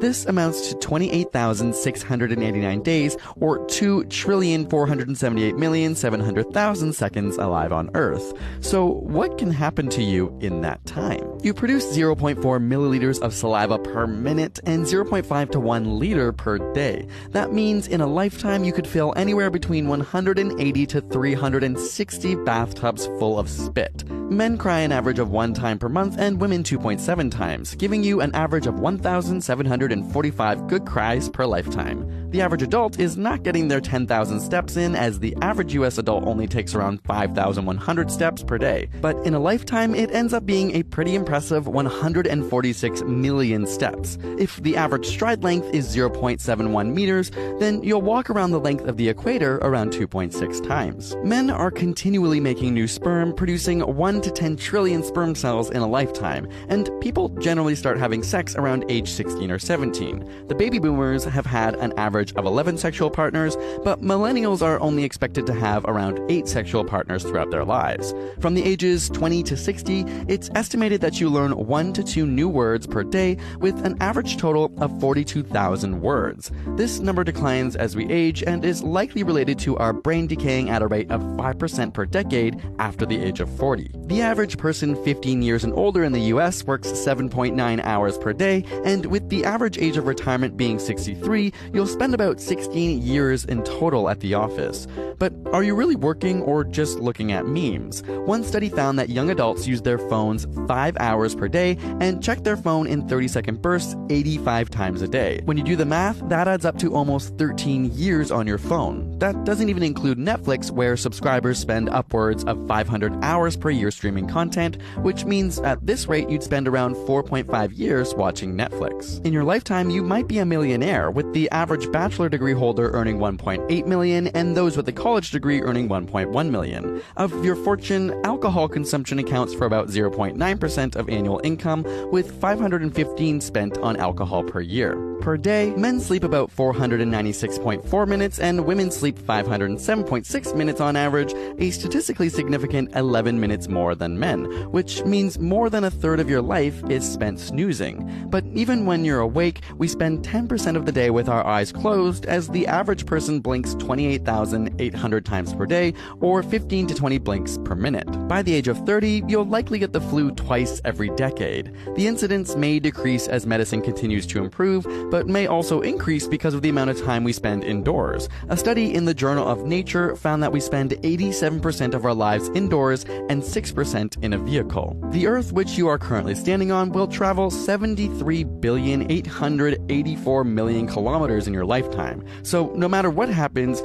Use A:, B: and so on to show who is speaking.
A: This amounts to 28,689 days, or 2,478,700,000 seconds alive on Earth. So what can happen to you in that time? You produce 0.4 milliliters of saliva per minute and 0.5 to 1 liter per day. That means in a lifetime you could fill anywhere between 180 to 360 bathtubs full of spit. Men cry an average of 1 time per month and women 2.7 times, giving you an average of 1,745 good cries per lifetime. The average adult is not getting their 10,000 steps in, as the average US adult only takes around 5,100 steps per day. But in a lifetime, it ends up being a pretty impressive 146 million steps. If the average stride length is 0.71 meters, then you'll walk around the length of the equator around 2.6 times. Men are continually making new sperm, producing 1 to 10 trillion sperm cells in a lifetime, and people generally start having sex around age 16 or 17. The baby boomers have had an average of 11 sexual partners, but millennials are only expected to have around 8 sexual partners throughout their lives. From the ages 20 to 60, it's estimated that you learn 1 to 2 new words per day, with an average total of 42,000 words. This number declines as we age and is likely related to our brain decaying at a rate of 5% per decade after the age of 40. The average person 15 years and older in the US works 7.9 hours per day, and with the average age of retirement being 63, you'll spend about 16 years in total at the office. But are you really working or just looking at memes? One study found that young adults use their phones 5 hours per day and check their phone in 30-second bursts 85 times a day. When you do the math, that adds up to almost 13 years on your phone. That doesn't even include Netflix, where subscribers spend upwards of 500 hours per year streaming content, which means at this rate you'd spend around 4.5 years watching Netflix. In your lifetime, you might be a millionaire, with the average bachelor degree holder earning 1.8 million and those with a college degree earning 1.1 million. Of your fortune, alcohol consumption accounts for about 0.9% of annual income, with 515 spent on alcohol per year. Per day, men sleep about 496.4 minutes and women sleep 507.6 minutes on average, a statistically significant 11 minutes more than men, which means more than a third of your life is spent snoozing. But even when you're awake, we spend 10% of the day with our eyes closed, as the average person blinks 28,800 times per day, or 15 to 20 blinks per minute. By the age of 30, you'll likely get the flu twice every decade. The incidence may decrease as medicine continues to improve, but may also increase because of the amount of time we spend indoors. A study in the Journal of Nature found that we spend 87% of our lives indoors and 6% in a vehicle. The Earth, which you are currently standing on, will travel 73,884,000,000 kilometers in your lifetime. So no matter what happens,